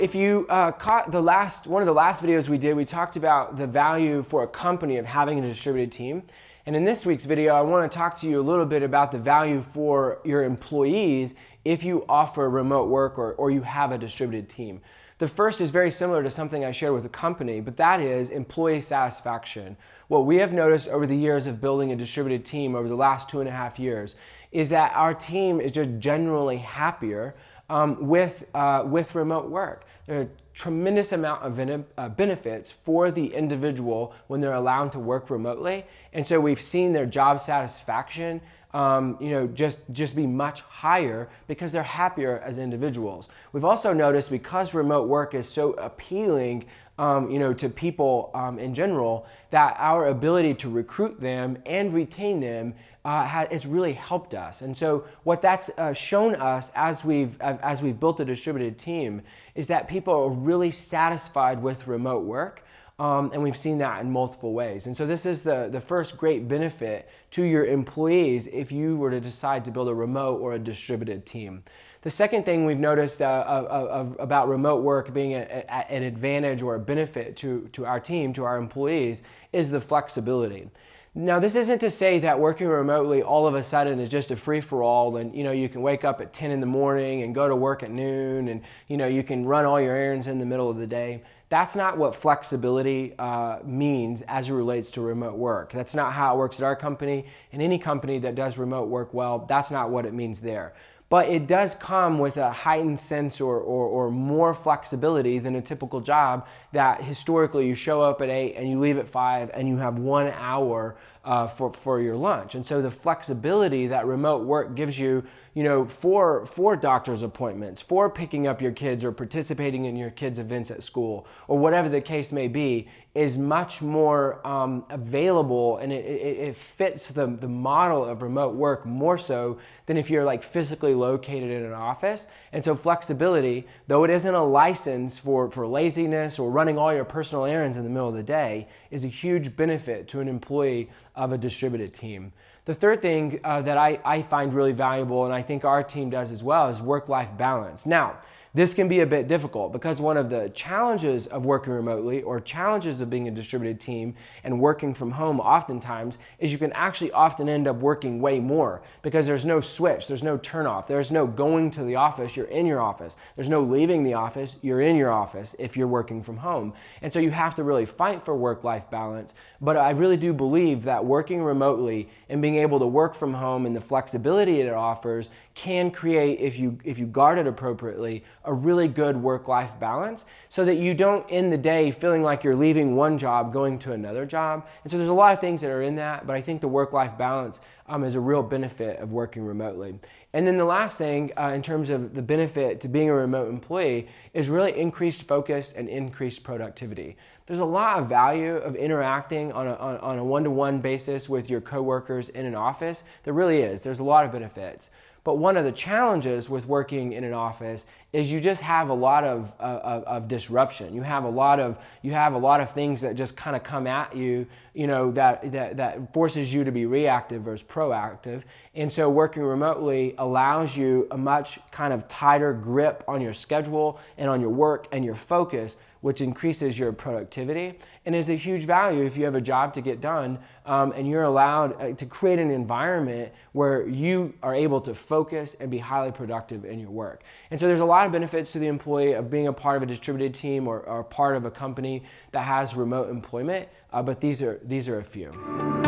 if you caught one of the last videos we did, we talked about the value for a company of having a distributed team. And in this week's video, I want to talk to you a little bit about the value for your employees if you offer remote work or you have a distributed team. The first is very similar to something I shared with a company, but that is employee satisfaction. What we have noticed over the years of building a distributed team over the last 2.5 years is that our team is just generally happier with remote work. There are a tremendous amount of benefits for the individual when they're allowed to work remotely, and so we've seen their job satisfaction just be much higher because they're happier as individuals. We've also noticed because remote work is so appealing to people in general, that our ability to recruit them and retain them has really helped us. And so what that's shown us as we've built a distributed team is that people are really satisfied with remote work. And we've seen that in multiple ways. And so this is the first great benefit to your employees if you were to decide to build a remote or a distributed team. The second thing we've noticed about remote work being an advantage or a benefit to our team, to our employees, is the flexibility. Now, this isn't to say that working remotely all of a sudden is just a free-for-all and you can wake up at 10 in the morning and go to work at noon and you can run all your errands in the middle of the day. That's not what flexibility means as it relates to remote work. That's not how it works at our company, and any company that does remote work well, that's not what it means there. But it does come with a heightened sense or more flexibility than a typical job that historically you show up at 8 and you leave at 5 and you have 1 hour for your lunch. And so the flexibility that remote work gives you, for doctor's appointments, for picking up your kids or participating in your kids' events at school, or whatever the case may be, is much more available, and it fits the model of remote work more so than if you're physically located in an office. And so flexibility, though it isn't a license for laziness or running all your personal errands in the middle of the day, is a huge benefit to an employee of a distributed team. The third thing that I find really valuable, and I think our team does as well, is work-life balance. Now, this can be a bit difficult because one of the challenges of working remotely or challenges of being a distributed team and working from home oftentimes is you can actually often end up working way more because there's no switch, there's no turn off, there's no going to the office, you're in your office. There's no leaving the office, you're in your office if you're working from home. And so you have to really fight for work-life balance. But I really do believe that working remotely and being able to work from home and the flexibility it offers can create, if you guard it appropriately, a really good work-life balance so that you don't end the day feeling like you're leaving one job going to another job. And so there's a lot of things that are in that, but I think the work-life balance is a real benefit of working remotely. And then the last thing in terms of the benefit to being a remote employee is really increased focus and increased productivity. There's a lot of value of interacting on a one-to-one basis with your coworkers in an office. There really is. There's a lot of benefits. But one of the challenges with working in an office is you just have a lot of disruption. You have a lot of things that just kind of come at you, that forces you to be reactive versus proactive. And so working remotely allows you a much kind of tighter grip on your schedule and on your work and your focus, which increases your productivity and is a huge value if you have a job to get done and you're allowed to create an environment where you are able to focus and be highly productive in your work. And so there's a lot of benefits to the employee of being a part of a distributed team or part of a company that has remote employment, but these are a few.